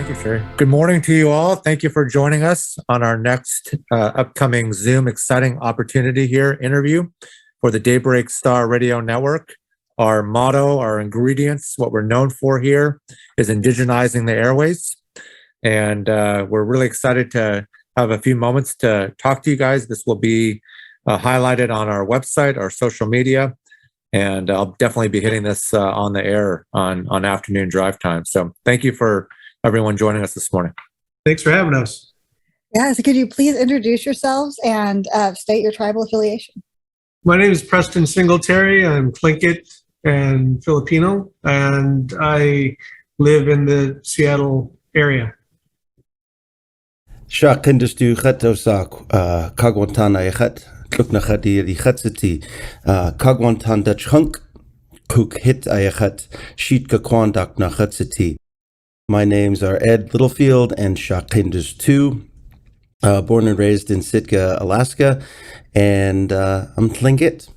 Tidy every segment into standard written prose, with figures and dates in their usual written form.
Thank you, Sherry. Good morning to you all. Thank you for joining us on our next upcoming Zoom exciting opportunity here interview for the Daybreak Star Radio Network. Our motto, our ingredients, what we're known for here is indigenizing the airways. And we're really excited to have a few moments to talk to you guys. This will be highlighted on our website, our social media, and I'll definitely be hitting this on the air on afternoon drive time. So thank you for everyone joining us this morning. Thanks for having us. Yeah, so could you please introduce yourselves and state your tribal affiliation? My name is Preston Singletary. I'm Tlingit and Filipino, and I live in the Seattle area. Shakindustu Khatosak, Kagwantana Yat, Kluknahadi Hatsiti, Kagwantan Dutch Hunk, Cook Hit Ayat, Sheet Kakwandak Nahatsiti. My names are Ed Littlefield and Shakindustu, born and raised in Sitka, Alaska, and I'm Tlingit.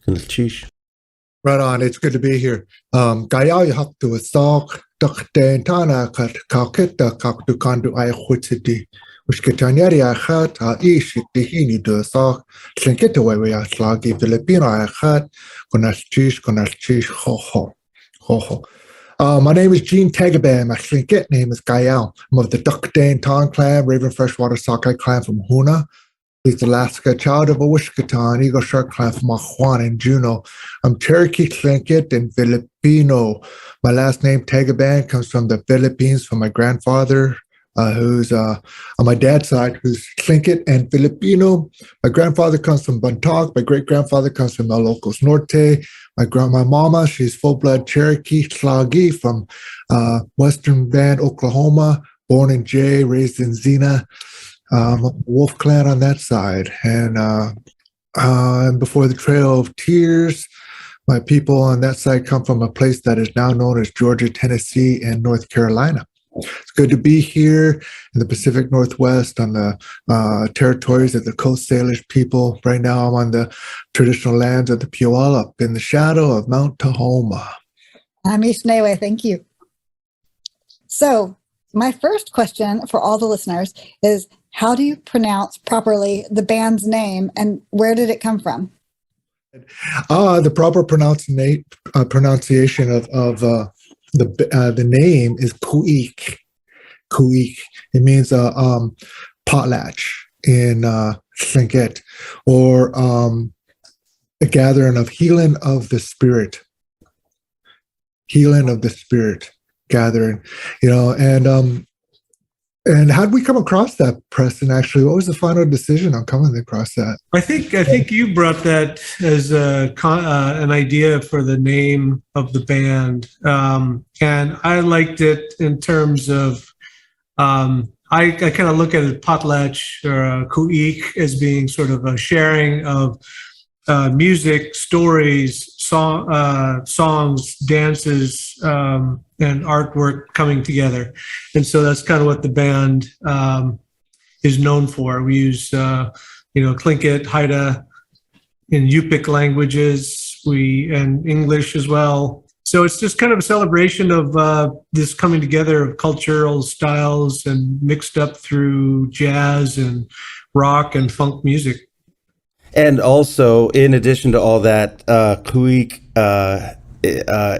Right on. It's good to be here. Gayal Yaktu Salk, Dukten Tana Kat Kalkita Kakdukandu Ayahutsiti, which Kitanyari Ahat, Aish, Tihini to Salk, Tlingitaway Slagi, Filipino Ahat, Konaschish, Ho Ho. My name is Gene Tagaban. My Tlingit name is Gayal. I'm of the Dukten Ton clan, Raven Freshwater Sockeye clan from Huna. He's Alaska, child of a Wishkatan, Eagle Shark clan from Juan and Juneau. I'm Cherokee, Tlingit, and Filipino. My last name, Tagaban, comes from the Philippines from my grandfather, who's on my dad's side, who's Tlingit and Filipino. My grandfather comes from Bantog. My great-grandfather comes from Ilocos Norte. My mama, she's full-blood Cherokee, Tlagi from Western Bend, Oklahoma, born in Jay, raised in Xena. Wolf Clan on that side, and before the Trail of Tears, my people on that side come from a place that is now known as Georgia, Tennessee, and North Carolina. It's good to be here in the Pacific Northwest on the territories of the Coast Salish people. Right now, I'm on the traditional lands of the Puyallup in the shadow of Mount Tahoma. I'm Ishnewe, thank you. So, my first question for all the listeners is, how do you pronounce properly the band's name, and where did it come from? The proper pronunciation of the name is Khueex. Khueex. It means potlatch in Tlingit, or a gathering of healing of the spirit. Healing of the spirit gathering, and how did we come across that, Preston? Actually, what was the final decision on coming across that? I think you brought that as an idea for the name of the band, and I liked it in terms of I kind of look at it, potlatch or Khueex, as being sort of a sharing of music, stories, songs, dances, and artwork coming together. And so that's kind of what the band is known for. We use, Tlingit, Haida, in Yupik languages, and English as well. So it's just kind of a celebration of this coming together of cultural styles and mixed up through jazz and rock and funk music. And also, in addition to all that, Khueex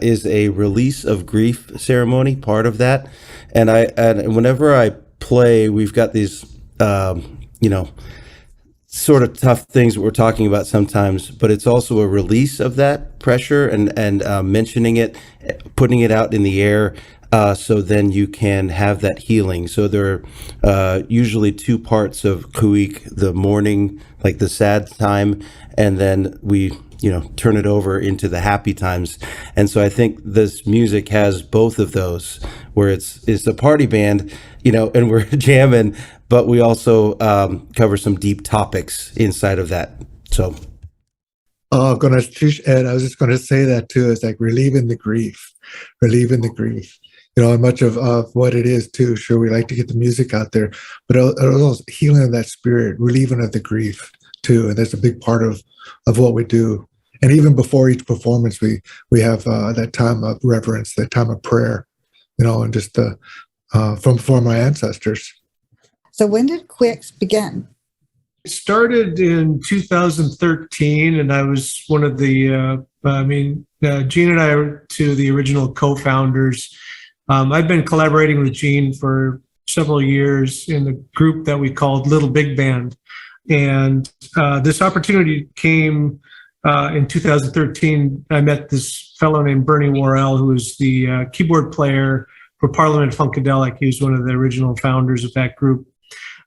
is a release of grief ceremony, part of that. And whenever I play, we've got these, sort of tough things that we're talking about sometimes, but it's also a release of that pressure and mentioning it, putting it out in the air. So then you can have that healing. So there are usually two parts of Khueex: the mourning, like the sad time, and then we, turn it over into the happy times. And so I think this music has both of those, where it's a party band, and we're jamming, but we also cover some deep topics inside of that. So. Oh, Ed, I was just going to say that too. It's like relieving the grief. And much of what it is too. Sure, we like to get the music out there, but also healing of that spirit, relieving of the grief too. And that's a big part of what we do. And even before each performance, we have that time of reverence, that time of prayer, and just from my ancestors. So when did Khueex begin? It started in 2013, and I was one of the, Gene and I are two of the original co-founders. I've been collaborating with Gene for several years in a group that we called Little Big Band. And this opportunity came in 2013. I met this fellow named Bernie Worrell, who was the keyboard player for Parliament Funkadelic. He was one of the original founders of that group.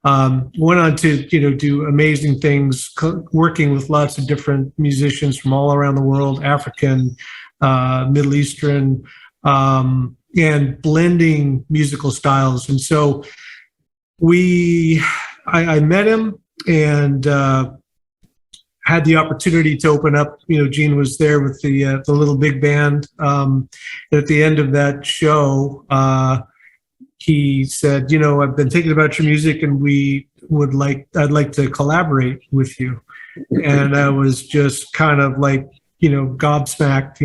Went on to, do amazing things, working with lots of different musicians from all around the world, African, Middle Eastern, and blending musical styles. And so I met him and had the opportunity to open up. Gene was there with the Little Big Band. At the end of that show, he said, I've been thinking about your music and I'd like to collaborate with you. And I was just kind of like, gobsmacked,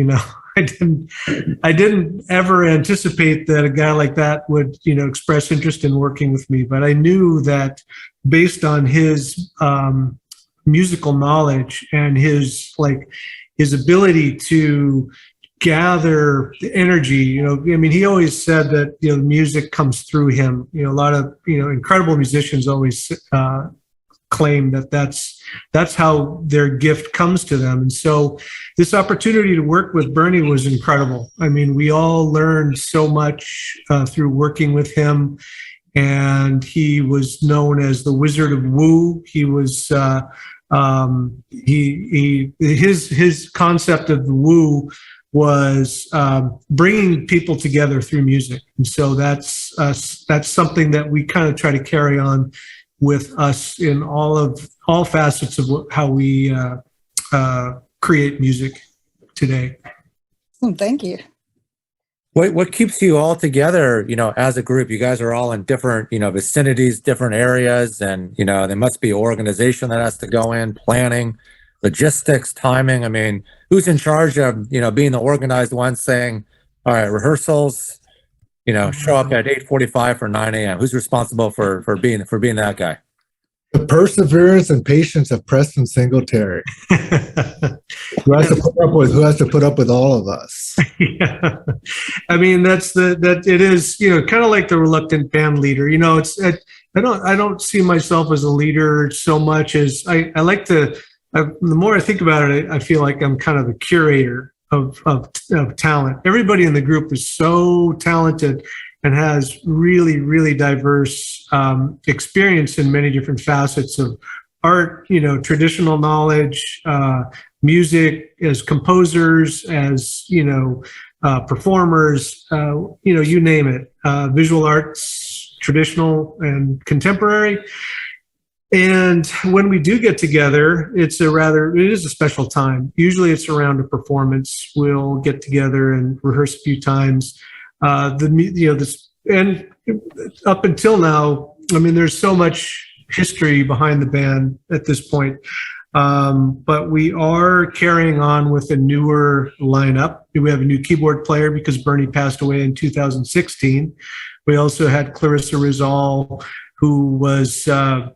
I didn't ever anticipate that a guy like that would, express interest in working with me. But I knew that based on his musical knowledge and his ability to gather the energy, he always said that, music comes through him. A lot of, incredible musicians always claim that that's how their gift comes to them. And so this opportunity to work with Bernie was incredible. We all learned so much through working with him, and he was known as the Wizard of Woo. He was his concept of the woo was bringing people together through music. And so that's something that we kind of try to carry on with us in all facets of how we create music today. Thank you. What keeps you all together, as a group? You guys are all in different, vicinities, different areas, and, there must be organization that has to go in, planning, logistics, timing. Who's in charge of, being the organized one, saying, all right, rehearsals, show up at 8:45 for 9 a.m. Who's responsible for being that guy? The perseverance and patience of Preston Singletary, who has to put up with all of us. Yeah. It is, kind of like the reluctant band leader. I don't see myself as a leader so much as I like to. The more I think about it, I feel like I'm kind of a curator of talent. Everybody in the group is so talented and has really, really diverse experience in many different facets of art, traditional knowledge, music, as composers, as, performers, you name it, visual arts, traditional and contemporary. And when we do get together, it is a special time. Usually it's around a performance. We'll get together and rehearse a few times. And up until now, there's so much history behind the band at this point. But we are carrying on with a newer lineup. We have a new keyboard player because Bernie passed away in 2016. We also had Clarissa Rizal, who was a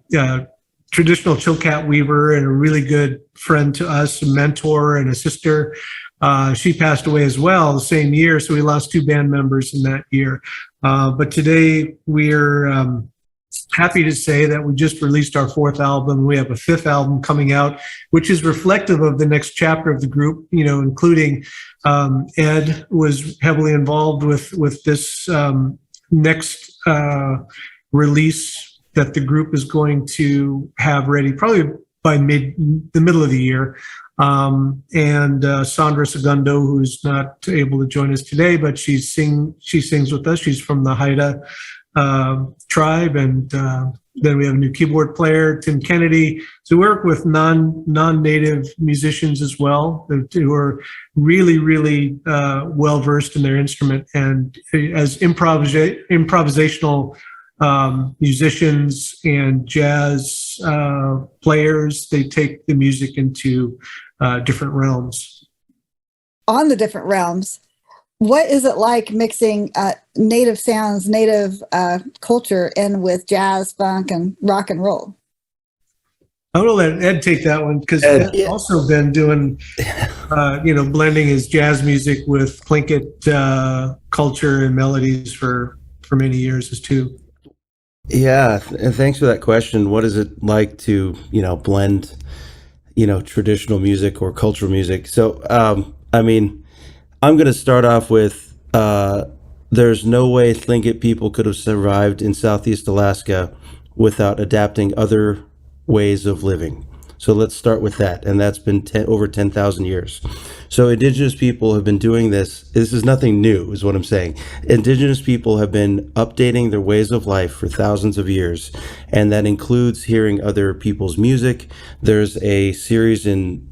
traditional Chilkat weaver and a really good friend to us, a mentor and a sister. She passed away as well the same year, so we lost 2 band members in that year. But today we're happy to say that we just released our 4th album. We have a 5th album coming out, which is reflective of the next chapter of the group, including Ed was heavily involved with this next release that the group is going to have ready probably by the middle of the year. And Sandra Segundo, who's not able to join us today, but she sings with us. She's from the Haida tribe. And then we have a new keyboard player, Tim Kennedy. So we work with non-native musicians as well, who are really, really well-versed in their instrument. And as improvisational musicians and jazz players, they take the music into different realms. On the different realms, what is it like mixing native sounds, native culture in with jazz, funk, and rock and roll? I'm gonna let Ed take that one because Ed, Ed's yeah. also been doing, blending his jazz music with Tlingit culture and melodies for many years as too. Yeah, and thanks for that question. What is it like to, blend, traditional music or cultural music? So, I'm going to start off with there's no way Tlingit people could have survived in Southeast Alaska without adapting other ways of living. So let's start with that. And that's been over 10,000 years. So Indigenous people have been doing this. This is nothing new, is what I'm saying. Indigenous people have been updating their ways of life for thousands of years. And that includes hearing other people's music. There's a series in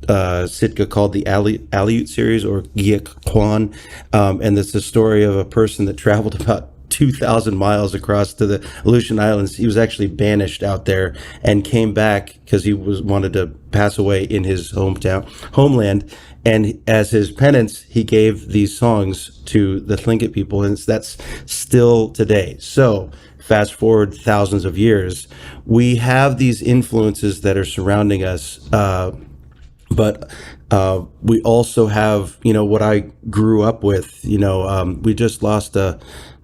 Sitka called the Aleut series, or Khueex. And it's the story of a person that traveled about 2,000 miles across to the Aleutian Islands. He was actually banished out there and came back because he wanted to pass away in his homeland. And as his penance, he gave these songs to the Tlingit people, and that's still today. So fast forward thousands of years, we have these influences that are surrounding us, but we also have, what I grew up with. We just lost a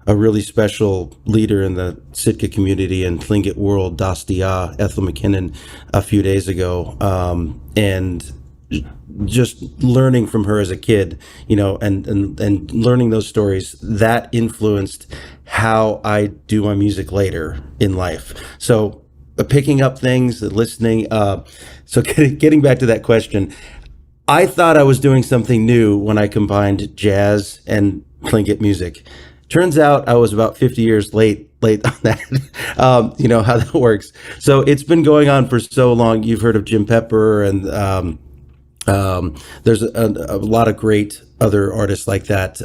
really special leader in the Sitka community and Tlingit world, Dastia, Ethel McKinnon, a few days ago. And just learning from her as a kid, and learning those stories, that influenced how I do my music later in life. So picking up things, listening. So getting back to that question, I thought I was doing something new when I combined jazz and Tlingit music. Turns out I was about 50 years late on that. You know how that works. So it's been going on for so long. You've heard of Jim Pepper, and there's a lot of great other artists like that.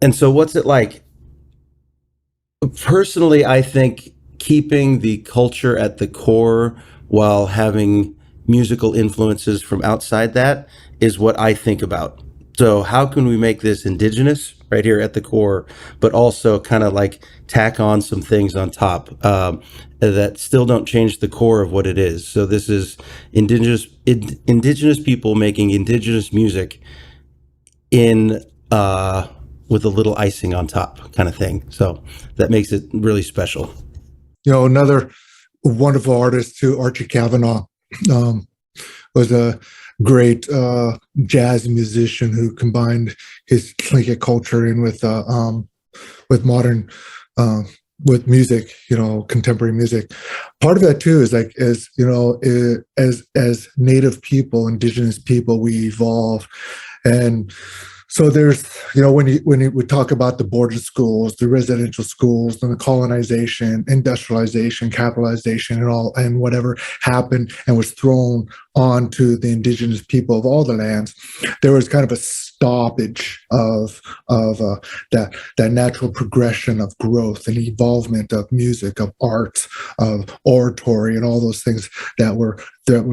And so what's it like? Personally, I think keeping the culture at the core while having musical influences from outside that is what I think about. So how can we make this indigenous right here at the core, but also kind of like tack on some things on top that still don't change the core of what it is. So this is indigenous people making indigenous music in with a little icing on top kind of thing. So that makes it really special. Another wonderful artist too, Archie Kavanaugh, was a great jazz musician who combined his Tlingit culture in with modern with music, contemporary music. Part of that too is like as Native people, Indigenous people, we evolve. And so there's, when we talk about the boarding schools, the residential schools, and the colonization, industrialization, capitalization, and whatever happened and was thrown onto the Indigenous people of all the lands, there was kind of a stoppage of that natural progression of growth and evolvement of music, of art, of oratory, and all those things that were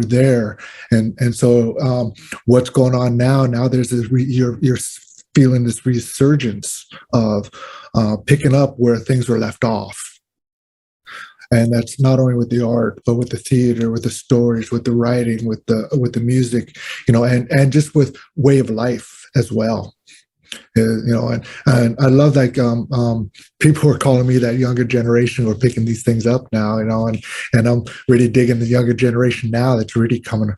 there. And so what's going on now? Now there's this you're feeling this resurgence of picking up where things were left off. And that's not only with the art, but with the theater, with the stories, with the writing, with the music, and just with way of life as well. And I love people are calling me that younger generation who are picking these things up now, and I'm really digging the younger generation now that's really coming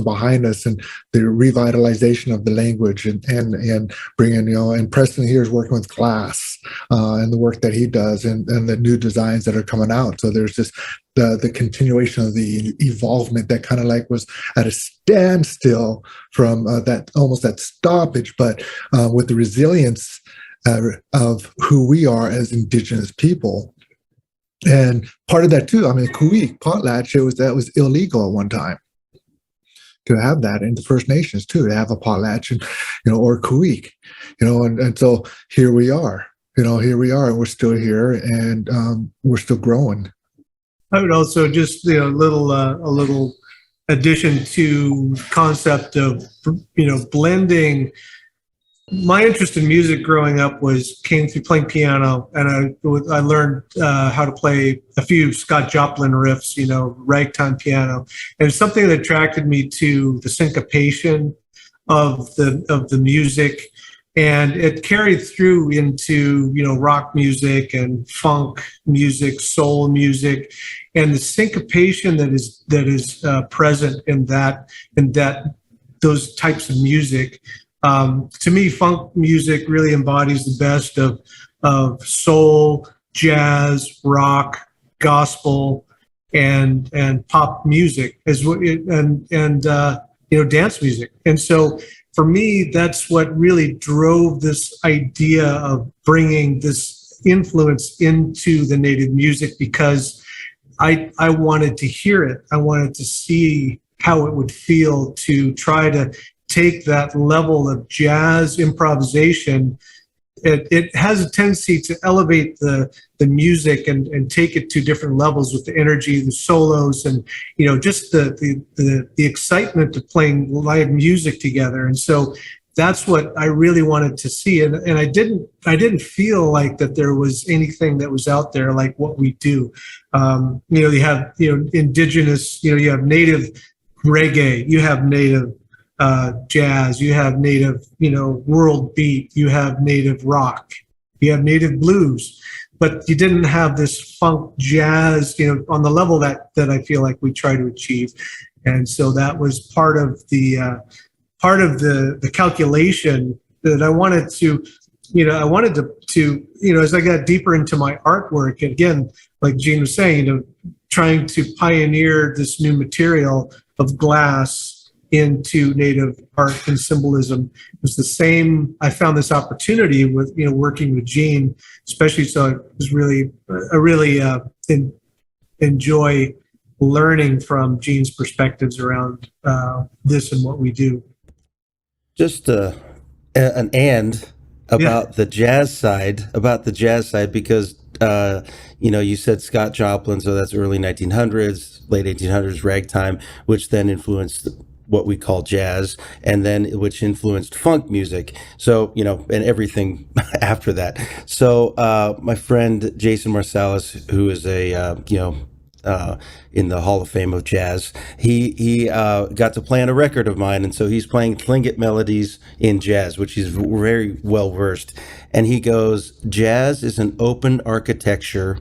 behind us, and the revitalization of the language and bringing, and Preston here is working with Glass and the work that he does and the new designs that are coming out. So there's just the continuation of the evolvement that kind of like was at a standstill from that stoppage, but with the resilience of who we are as Indigenous people. And part of that too, Khueex, potlatch, that was illegal at one time to have that in the First Nations too, to have a potlatch and, or Khueex, and so here we are, and we're still here, and we're still growing. I would also just a little addition to concept of blending My interest in music growing up came through playing piano, and I learned how to play a few Scott Joplin riffs, ragtime piano, and it's something that attracted me to the syncopation of the music, and it carried through into rock music and funk music, soul music, and the syncopation that is present in those types of music. To me, funk music really embodies the best of soul, jazz, rock, gospel, and pop music, and dance music. And so, for me, that's what really drove this idea of bringing this influence into the Native music, because I wanted to hear it. I wanted to see how it would feel to try to take that level of jazz improvisation. It has a tendency to elevate the music and take it to different levels with the energy, the solos, and just the excitement of playing live music together. And so that's what I really wanted to see. And I didn't feel like that there was anything that was out there like what we do. You have indigenous, you have native reggae, you have native jazz, you have native, world beat, you have native rock, you have native blues, but you didn't have this funk jazz, on the level that I feel like we try to achieve. And so that was part of the calculation that I wanted to, as I got deeper into my artwork, again, like Gene was saying, trying to pioneer this new material of glass into Native art and symbolism. It was the same. I found this opportunity with working with Gene, especially. So it was I really enjoy learning from Gene's perspectives around this and what we do. Just an about the jazz side, because you said Scott Joplin, so that's early 1900s, late 1800s ragtime, which then influenced what we call jazz, and then which influenced funk music. So, and everything after that. So, my friend Jason Marsalis, who is in the Hall of Fame of Jazz, he got to play on a record of mine, and so he's playing Tlingit melodies in jazz, which he's very well versed. And he goes, jazz is an open architecture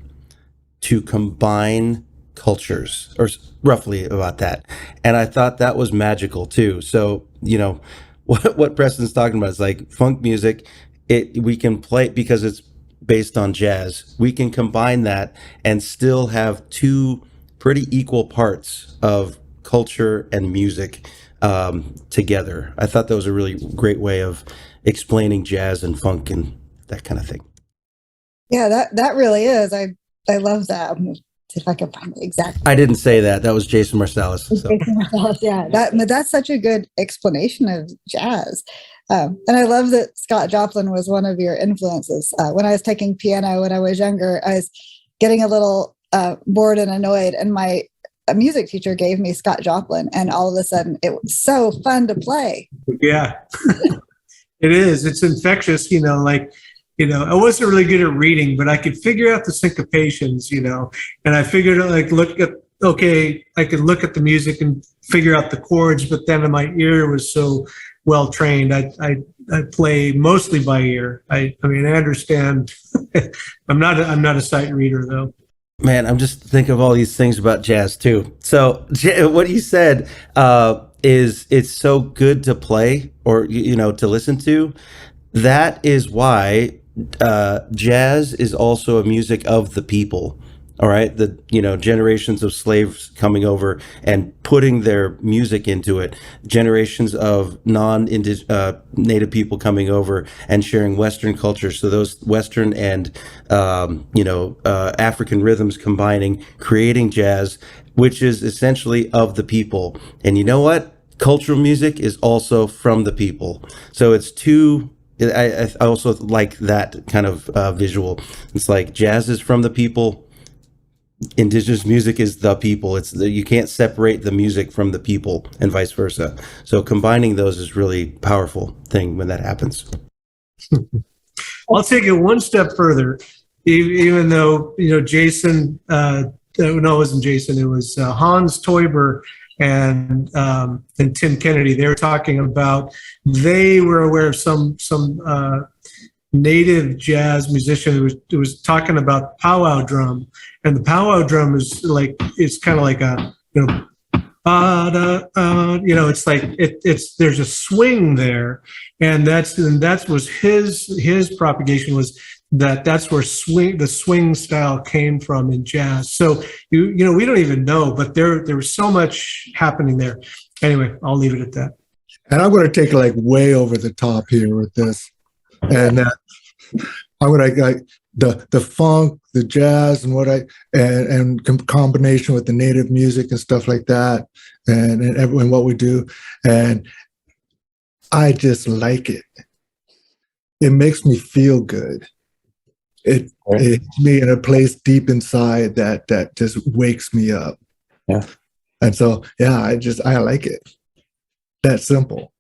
to combine cultures, or roughly about that. And I thought that was magical too. So, what Preston's talking about is like funk music. We can play because it's based on jazz. We can combine that and still have two pretty equal parts of culture and music together. I thought that was a really great way of explaining jazz and funk and that kind of thing. Yeah, that really is. I love that. See if I can find the exact. I didn't say that. That was Jason Marsalis. So. Jason Marsalis, yeah. That's such a good explanation of jazz. And I love that Scott Joplin was one of your influences. When I was taking piano when I was younger, I was getting a little bored and annoyed, and my music teacher gave me Scott Joplin, and all of a sudden it was so fun to play. Yeah, it is. It's infectious, I wasn't really good at reading, but I could figure out the syncopations, and I figured I could look at the music and figure out the chords, but then my ear was so well trained. I play mostly by ear. I understand. I'm not a sight reader though. Man, I'm just thinking of all these things about jazz too. So what you said is it's so good to play or to listen to. That is why jazz is also a music of the people. All right, the generations of slaves coming over and putting their music into it, generations of non-native people coming over and sharing Western culture. So those Western and African rhythms combining, creating jazz, which is essentially of the people. And you know what? Cultural music is also from the people. So it's two. I also like that kind of visual. It's like jazz is from the people. Indigenous music is the people. You can't separate the music from the people and vice versa. So combining those is really powerful thing when that happens. I'll take it one step further. Even though, Jason, no, it wasn't Jason, it was Hans Teuber and Tim Kennedy. They were talking about, they were aware of some native jazz musician who was talking about powwow drum, and the powwow drum is like, it's kind of like a, it's like it's there's a swing there, and that was his propagation, was that's where the swing style came from in jazz. So we don't even know, but there was so much happening there. Anyway, I'll leave it at that. And I'm going to take it like way over the top here with this, and I'm going to like the funk, the jazz, and combination with the native music and stuff like that, and what we do, and I just like it. It makes me feel good. It hits me in a place deep inside that just wakes me up. Yeah. And so, I like it. That simple.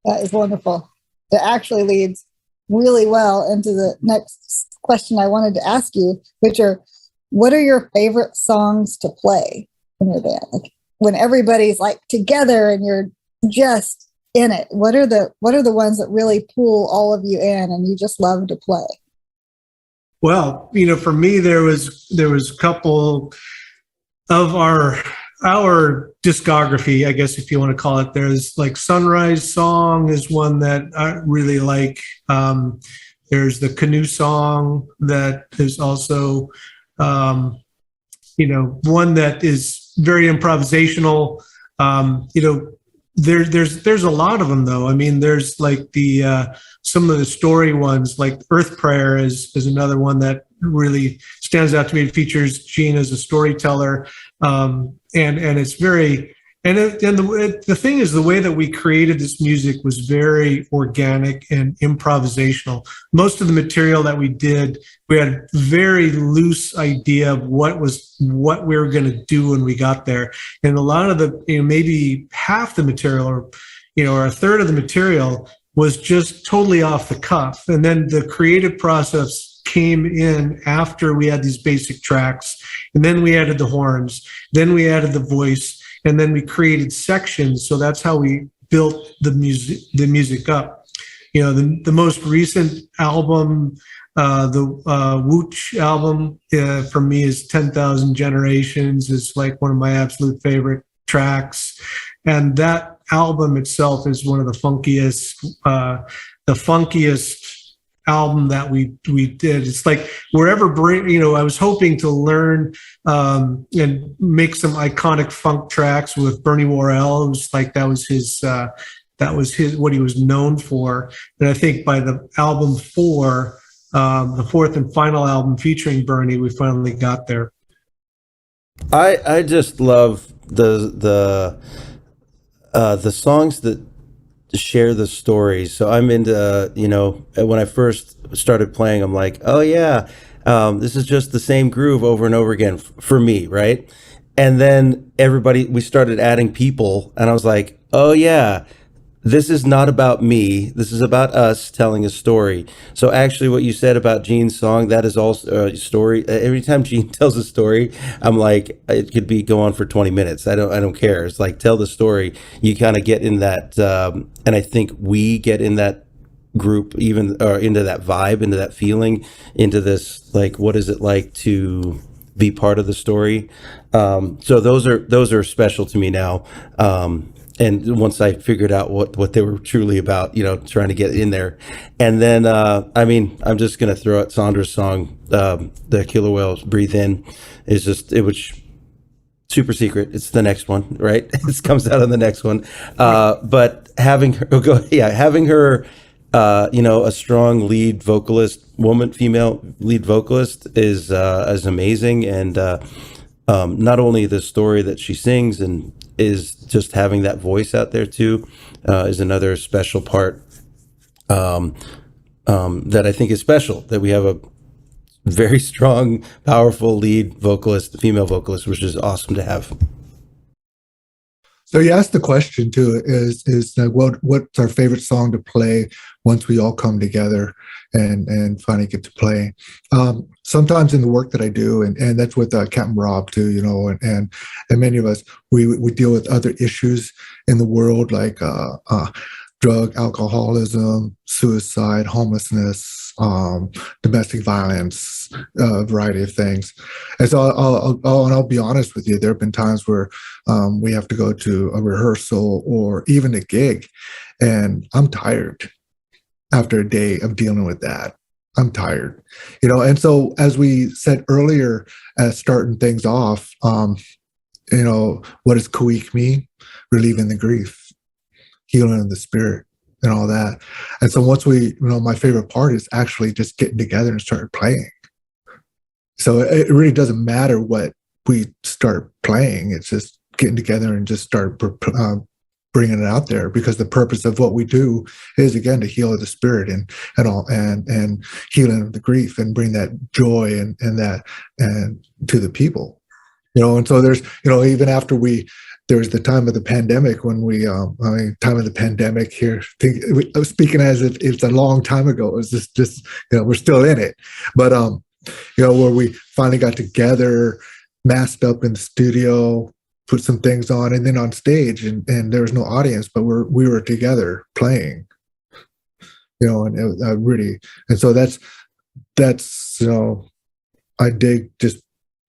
That is wonderful. It actually leads really well into the next question I wanted to ask you, which are, what are your favorite songs to play in your band? Like when everybody's like together and you're just in it, what are the ones that really pull all of you in and you just love to play? Well, for me, there was a couple of our discography, I guess, if you want to call it. There's like Sunrise Song is one that I really like. There's the Canoe Song that is also, one that is very improvisational. There's a lot of them though. I mean, there's like some of the story ones, like Earth Prayer is another one that really stands out to me. It features Gene as a storyteller, and it's very, the thing is, the way that we created this music was very organic and improvisational. Most of the material that we did, we had a very loose idea of what we were going to do when we got there. And a lot of the, maybe half the material or a third of the material was just totally off the cuff. And then the creative process came in after we had these basic tracks. And then we added the horns, then we added the voice, and then we created sections. So that's how we built the music up. The most recent album, the Wooch album, for me is 10,000 Generations, is like one of my absolute favorite tracks. And that album itself is one of the funkiest album that we did. It's like wherever I was hoping to learn and make some iconic funk tracks with Bernie Worrell. It was like that was his what he was known for. And I think by the album 4, the fourth and final album featuring Bernie, we finally got there. I just love the songs that share the stories. So I'm into, when I first started playing, I'm like, oh yeah, this is just the same groove over and over again for me, right? And then we started adding people, and I was like, oh yeah, this is not about me. This is about us telling a story. So actually what you said about Gene's song, that is also a story. Every time Gene tells a story, I'm like, it could go on for 20 minutes. I don't care. It's like, tell the story. You kind of get in that, and I think we get in that group, even, or into that vibe, into that feeling, into this, like, what is it like to be part of the story? So those are special to me now. And once I figured out what they were truly about, trying to get in there. And then, I'm just going to throw out Sandra's song, the Killer Whales Breathe In, it was super secret. It's the next one, right? It comes out on the next one. But having her, a strong lead vocalist, female lead vocalist is amazing. And, not only the story that she sings and is just having that voice out there too, is another special part that I think is special, that we have a very strong, powerful lead vocalist, female vocalist, which is awesome to have. So you asked the question too, is like, what's our favorite song to play once we all come together and finally get to play? Sometimes in the work that I do, and that's with Captain Rob too, you know, and many of us, we deal with other issues in the world like drug, alcoholism, suicide, homelessness, domestic violence, a variety of things. And so I'll be honest with you, there have been times where we have to go to a rehearsal or even a gig, and I'm tired after a day of dealing with that. I'm tired, you know. And so as we said earlier, as starting things off, you know, what does Khueex mean? Relieving the grief, healing of the spirit, and all that. And so once we, you know, my favorite part is actually just getting together and start playing. So it really doesn't matter what we start playing. It's just getting together and just start bringing it out there, because the purpose of what we do is, again, to heal the spirit and healing of the grief and bring that joy and that and to the people, you know. And so there's, you know, even after there was the time of the pandemic when time of the pandemic here. I was speaking as if it's a long time ago. It was just you know, we're still in it, but you know, where we finally got together, masked up in the studio, put some things on, and then on stage, and there was no audience, but we were together playing, you know, and it really, and so that's you know, I dig just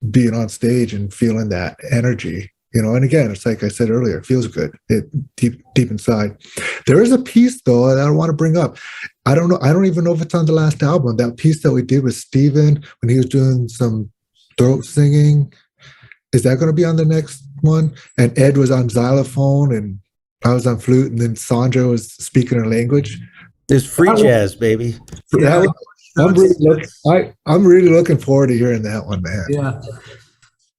being on stage and feeling that energy. You know, and again, it's like I said earlier, it feels good, deep inside. There is a piece though that I want to bring up. I don't know. I don't even know if it's on the last album. That piece that we did with Steven when he was doing some throat singing. Is that going to be on the next one? And Ed was on xylophone, and I was on flute, and then Sandra was speaking her language. There's free jazz, baby. Yeah. I'm really looking forward to hearing that one, man. Yeah.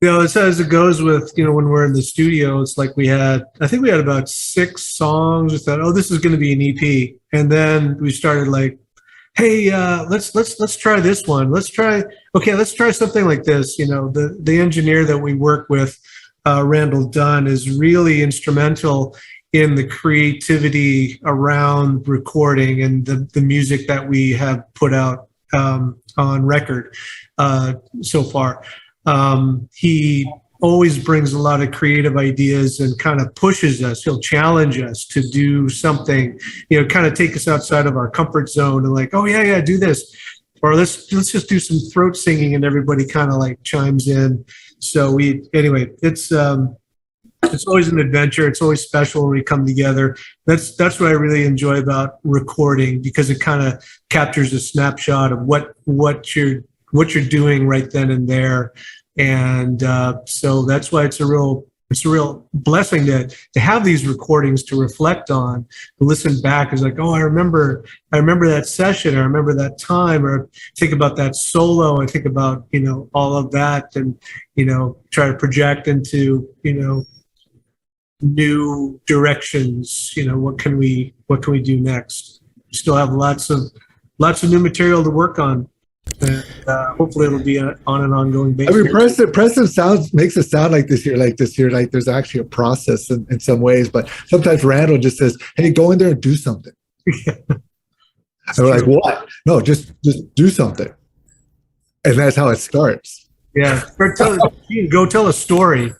You know, it's as it goes with, you know, when we're in the studio, it's like I think we had about 6 songs. We thought, oh, this is going to be an EP. And then we started like, hey, let's try this one. Let's try something like this. You know, the engineer that we work with, Randall Dunn, is really instrumental in the creativity around recording and the music that we have put out on record so far. He always brings a lot of creative ideas and kind of pushes us. He'll challenge us to do something, you know, kind of take us outside of our comfort zone and like, oh yeah, do this. Or let's just do some throat singing, and everybody kind of like chimes in. So anyway, it's always an adventure. It's always special when we come together. That's what I really enjoy about recording, because it kind of captures a snapshot of what you're doing right then and there. And so that's why it's a real blessing to have these recordings to reflect on, to listen back. Is like, oh, I remember that session, I remember that time, or think about that solo, I think about, you know, all of that, and, you know, try to project into, you know, new directions. You know, what can we do next? We still have lots of new material to work on. And hopefully it'll be on an ongoing basis. I mean, Preston makes it sound like this year, like there's actually a process in some ways, but sometimes Randall just says, hey, go in there and do something. And we're like, what? No, just do something. And that's how it starts. Yeah. Go tell a story.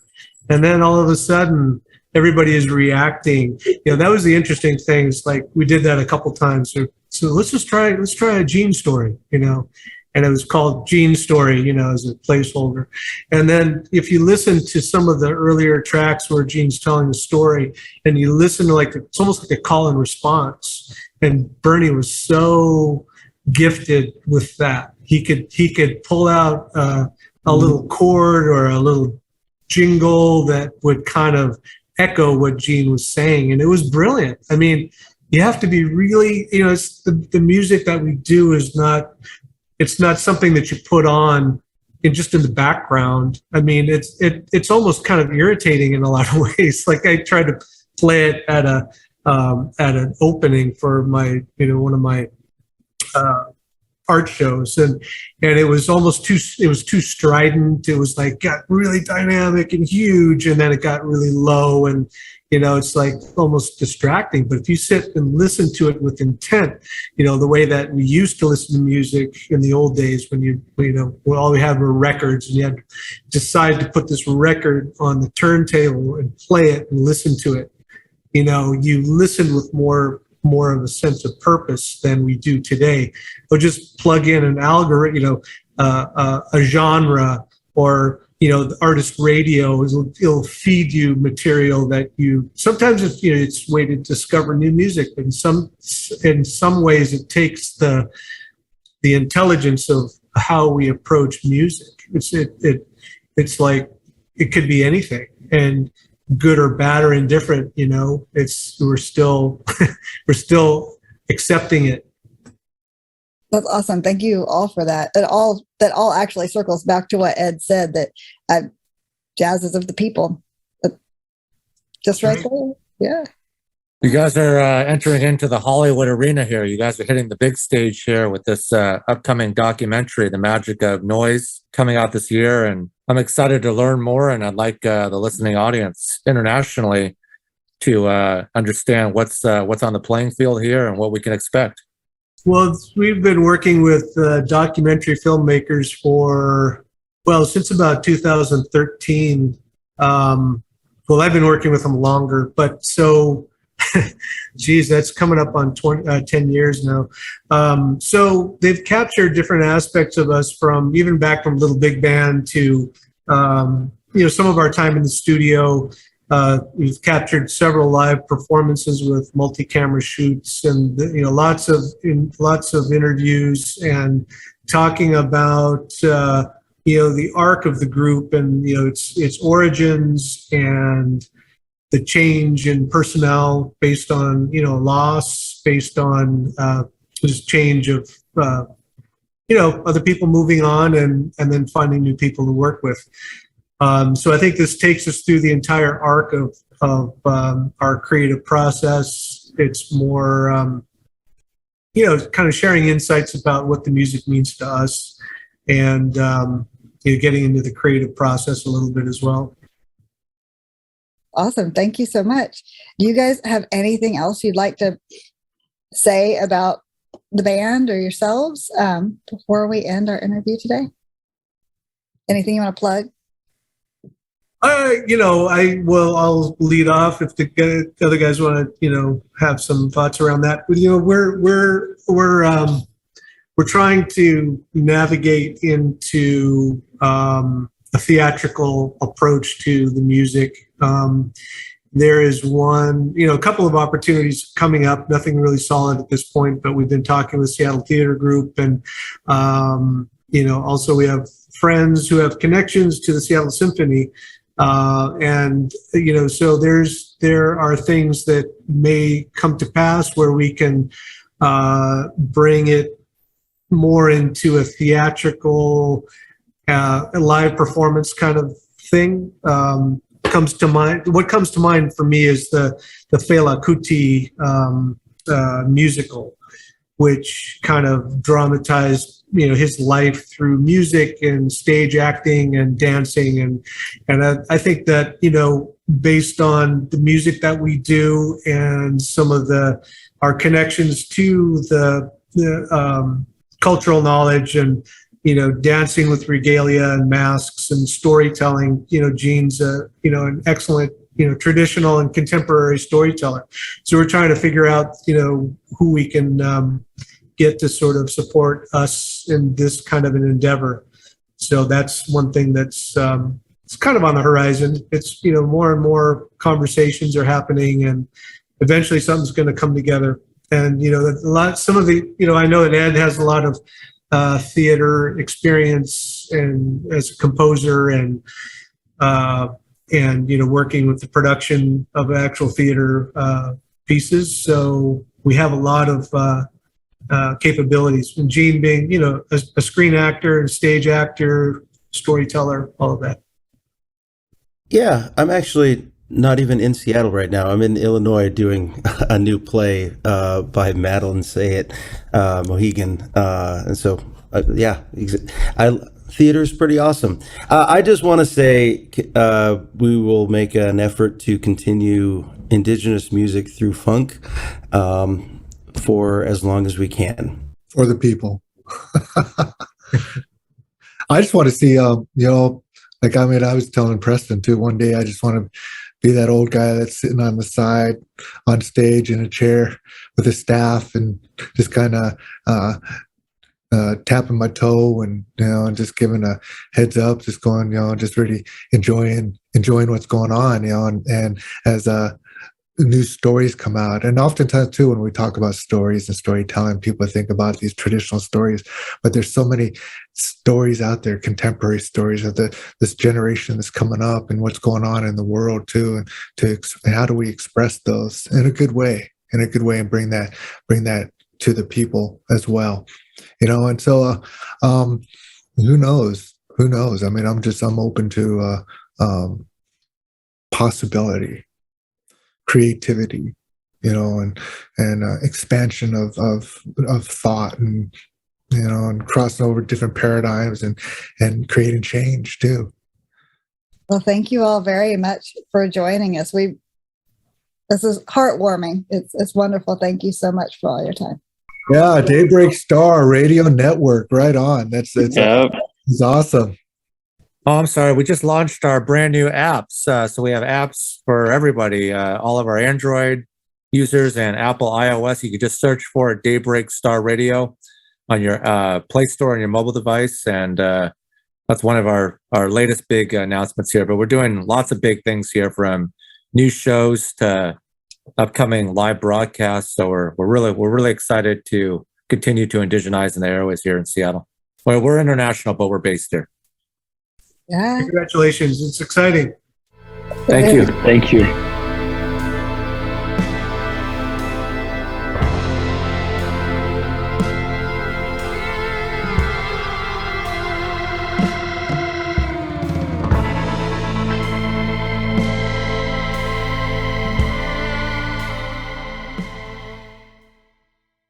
And then all of a sudden everybody is reacting. You know, that was the interesting thing. It's like we did that a couple times. So let's try a Gene story, you know. And it was called Gene's Story, you know, as a placeholder. And then if you listen to some of the earlier tracks where Gene's telling the story, and you listen to it's almost like a call and response. And Bernie was so gifted with that. He could pull out a little chord or a little jingle that would kind of echo what Gene was saying. And it was brilliant. I mean, you have to be really, you know, it's the music that we do is not, it's not something that you put on just in the background. I mean, it's almost kind of irritating in a lot of ways. Like I tried to play it at an opening for my, you know, one of my art shows, and it was almost too strident. It was like got really dynamic and huge, and then it got really low, and it's like almost distracting. But if you sit and listen to it with intent, the way that we used to listen to music in the old days, when all we had were records, and you had to decide to put this record on the turntable and play it and listen to it. You listen with more of a sense of purpose than we do today. Or just plug in an algorithm, a genre, or the artist radio. It'll feed you material that you sometimes it's a way to discover new music. But in some ways, it takes the intelligence of how we approach music. It's like it could be anything, and good or bad or indifferent, we're still accepting it. That's awesome. Thank you all for that. That all actually circles back to what Ed said, that jazz is of the people. Just right there. Yeah. You guys are entering into the Hollywood arena here. You guys are hitting the big stage here with this upcoming documentary, The Magic of Noise, coming out this year. And I'm excited to learn more. And I'd like the listening audience internationally to understand what's on the playing field here and what we can expect. Well, we've been working with documentary filmmakers since about 2013. I've been working with them longer, but geez, that's coming up on 10 years now. So they've captured different aspects of us, from even back from Little Big Band to, some of our time in the studio. We've captured several live performances with multi-camera shoots, and lots of interviews, and talking about the arc of the group, and its origins, and the change in personnel based on loss, based on just change of other people moving on, and then finding new people to work with. So I think this takes us through the entire arc of our creative process. It's more kind of sharing insights about what the music means to us, and getting into the creative process a little bit as well. Awesome. Thank you so much. Do you guys have anything else you'd like to say about the band or yourselves before we end our interview today? Anything you want to plug? I'll lead off if the other guys want to, have some thoughts around that. We're trying to navigate into a theatrical approach to the music. There is a couple of opportunities coming up, nothing really solid at this point, but we've been talking with Seattle Theater Group, and, also we have friends who have connections to the Seattle Symphony. So there are things that may come to pass where we can bring it more into a theatrical, live performance kind of thing. What comes to mind for me is the Fela Kuti musical, which kind of dramatized his life through music and stage acting and dancing, and I think that based on the music that we do and some of our connections to the cultural knowledge, and dancing with regalia and masks and storytelling, Gene's an excellent traditional and contemporary storyteller. So we're trying to figure out who we can get to sort of support us in this kind of an endeavor. So that's one thing that's it's kind of on the horizon. It's more and more conversations are happening, and eventually something's going to come together. And some of the I know that Ed has a lot of theater experience, and as a composer, and working with the production of actual theater pieces. So we have a lot of capabilities, and Gene being a screen actor, stage actor, storyteller, all of that. Yeah, I'm actually not even in Seattle right now. I'm in Illinois doing a new play by Madeline Sayet, Mohegan, and so theater is pretty awesome. I just want to say we will make an effort to continue Indigenous music through funk for as long as we can. For the people. I just want to see, I was telling Preston too, one day I just want to be that old guy that's sitting on the side on stage in a chair with a staff and just kind of tapping my toe and and just giving a heads up, just going just really enjoying what's going on, and as new stories come out. And oftentimes too, when we talk about stories and storytelling, people think about these traditional stories, but there's so many stories out there, contemporary stories of this generation that's coming up and what's going on in the world too, and how do we express those in a good way and bring that to the people as well, and so who knows, I mean, I'm open to possibility, creativity, and expansion of thought, and and crossing over different paradigms and creating change too. Well, thank you all very much for joining us. This is heartwarming. It's wonderful. Thank you so much for all your time. Yeah, Daybreak Star Radio Network, right on. It's awesome. Oh, I'm sorry. We just launched our brand new apps. So we have apps for everybody, all of our Android users and Apple iOS. You can just search for Daybreak Star Radio on your Play Store on your mobile device. And that's one of our latest big announcements here. But we're doing lots of big things here, from new shows to upcoming live broadcasts. So we're really excited to continue to indigenize in the airways here in Seattle. Well, we're international, but we're based here. Yeah. Congratulations. It's exciting. Thank you. Thank you.